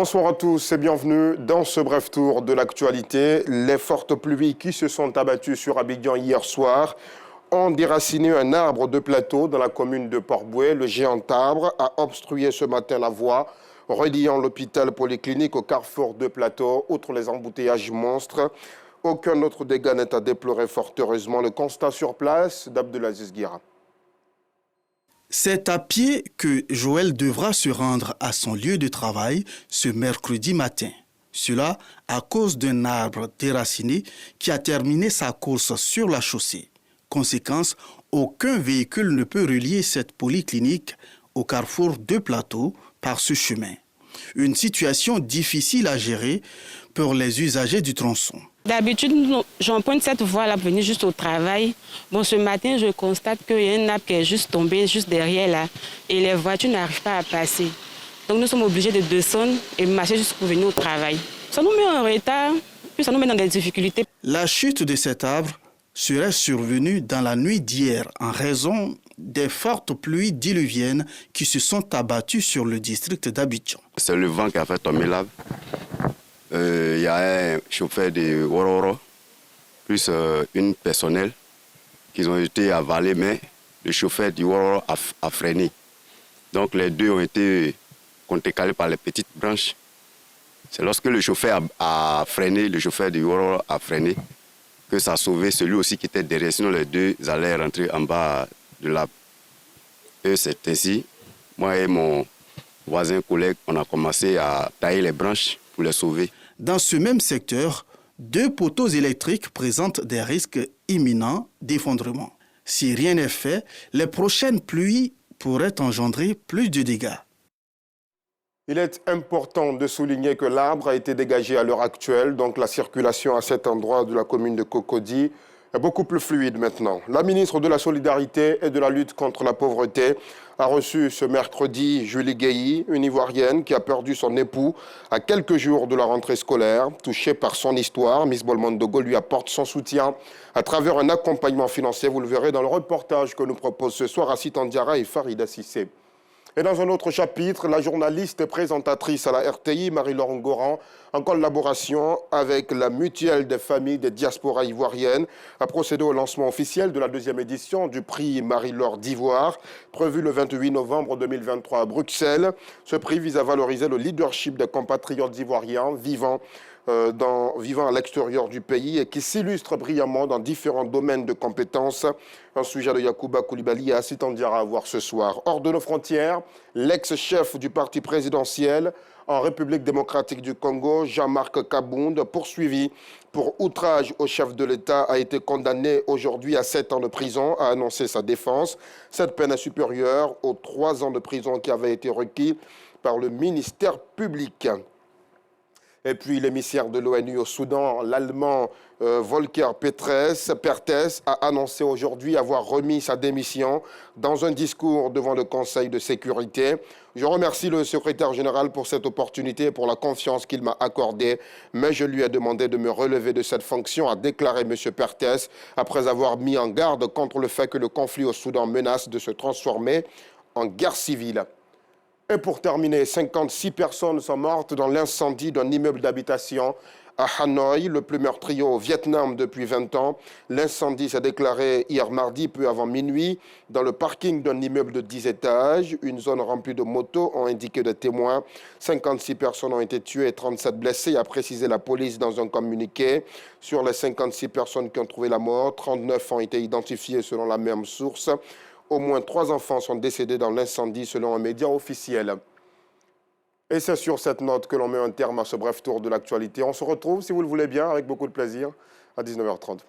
Bonsoir à tous et bienvenue dans ce bref tour de l'actualité. Les fortes pluies qui se sont abattues sur Abidjan hier soir ont déraciné un arbre de plateau dans la commune de Port-Bouët. Le géant arbre a obstrué ce matin la voie reliant l'hôpital polyclinique au carrefour de plateau. Outre les embouteillages monstres, aucun autre dégât n'est à déplorer fort heureusement. Le constat sur place d'Abdelaziz Guira. C'est à pied que Joël devra se rendre à son lieu de travail ce mercredi matin. Cela à cause d'un arbre déraciné qui a terminé sa course sur la chaussée. Conséquence, aucun véhicule ne peut relier cette polyclinique au carrefour de plateau par ce chemin. Une situation difficile à gérer pour les usagers du tronçon. D'habitude, j'emprunte cette voie-là pour venir juste au travail. Bon, ce matin, je constate qu'il y a un arbre qui est juste tombé, juste derrière là, et les voitures n'arrivent pas à passer. Donc nous sommes obligés de descendre et marcher juste pour venir au travail. Ça nous met en retard, puis ça nous met dans des difficultés. La chute de cet arbre serait survenue dans la nuit d'hier en raison des fortes pluies diluviennes qui se sont abattues sur le district d'Abidjan. C'est le vent qui a fait tomber l'arbre. Il y a un chauffeur de Wororo, plus une personnelle, qui ont été avalés, mais le chauffeur du Wororo a freiné. Donc les deux ont été contrecalés par les petites branches. C'est lorsque le chauffeur a freiné, le chauffeur du Wororo a freiné, que ça a sauvé celui aussi qui était derrière. Sinon les deux allaient rentrer en bas de l'arbre. Et c'est ainsi, moi et mon voisin collègue, on a commencé à tailler les branches pour les sauver. Dans ce même secteur, 2 poteaux électriques présentent des risques imminents d'effondrement. Si rien n'est fait, les prochaines pluies pourraient engendrer plus de dégâts. Il est important de souligner que l'arbre a été dégagé à l'heure actuelle, donc la circulation à cet endroit de la commune de Cocody est beaucoup plus fluide maintenant. La ministre de la Solidarité et de la lutte contre la pauvreté a reçu ce mercredi Julie Guéhi, une Ivoirienne qui a perdu son époux à quelques jours de la rentrée scolaire. Touchée par son histoire, Miss Bolmondogo lui apporte son soutien à travers un accompagnement financier. Vous le verrez dans le reportage que nous propose ce soir Assit Andiara et Farida Sissé. Et dans un autre chapitre, la journaliste et présentatrice à la RTI, Marie-Laure Ngoran, en collaboration avec la Mutuelle des familles des diasporas ivoiriennes, a procédé au lancement officiel de la 2e édition du prix Marie-Laure d'Ivoire, prévu le 28 novembre 2023 à Bruxelles. Ce prix vise à valoriser le leadership des compatriotes ivoiriens vivant à l'extérieur du pays et qui s'illustre brillamment dans différents domaines de compétences. Un sujet de Yacouba Koulibaly et Assit Andiara à voir ce soir. Hors de nos frontières, l'ex-chef du parti présidentiel en République démocratique du Congo, Jean-Marc Kabound, poursuivi pour outrage au chef de l'État, a été condamné aujourd'hui à 7 ans de prison, a annoncé sa défense. Cette peine est supérieure aux 3 ans de prison qui avaient été requis par le ministère public. Et puis l'émissaire de l'ONU au Soudan, l'Allemand Volker Perthes, a annoncé aujourd'hui avoir remis sa démission dans un discours devant le Conseil de sécurité. Je remercie le secrétaire général pour cette opportunité et pour la confiance qu'il m'a accordée, mais je lui ai demandé de me relever de cette fonction, a déclaré M. Perthes, après avoir mis en garde contre le fait que le conflit au Soudan menace de se transformer en guerre civile. Et pour terminer, 56 personnes sont mortes dans l'incendie d'un immeuble d'habitation à Hanoï, le plus meurtrier au Vietnam depuis 20 ans. L'incendie s'est déclaré hier mardi, peu avant minuit, dans le parking d'un immeuble de 10 étages. Une zone remplie de motos, ont indiqué des témoins. 56 personnes ont été tuées et 37 blessées, a précisé la police dans un communiqué. Sur les 56 personnes qui ont trouvé la mort, 39 ont été identifiées selon la même source. Au moins 3 enfants sont décédés dans l'incendie selon un média officiel. Et c'est sur cette note que l'on met un terme à ce bref tour de l'actualité. On se retrouve, si vous le voulez bien, avec beaucoup de plaisir, à 19h30.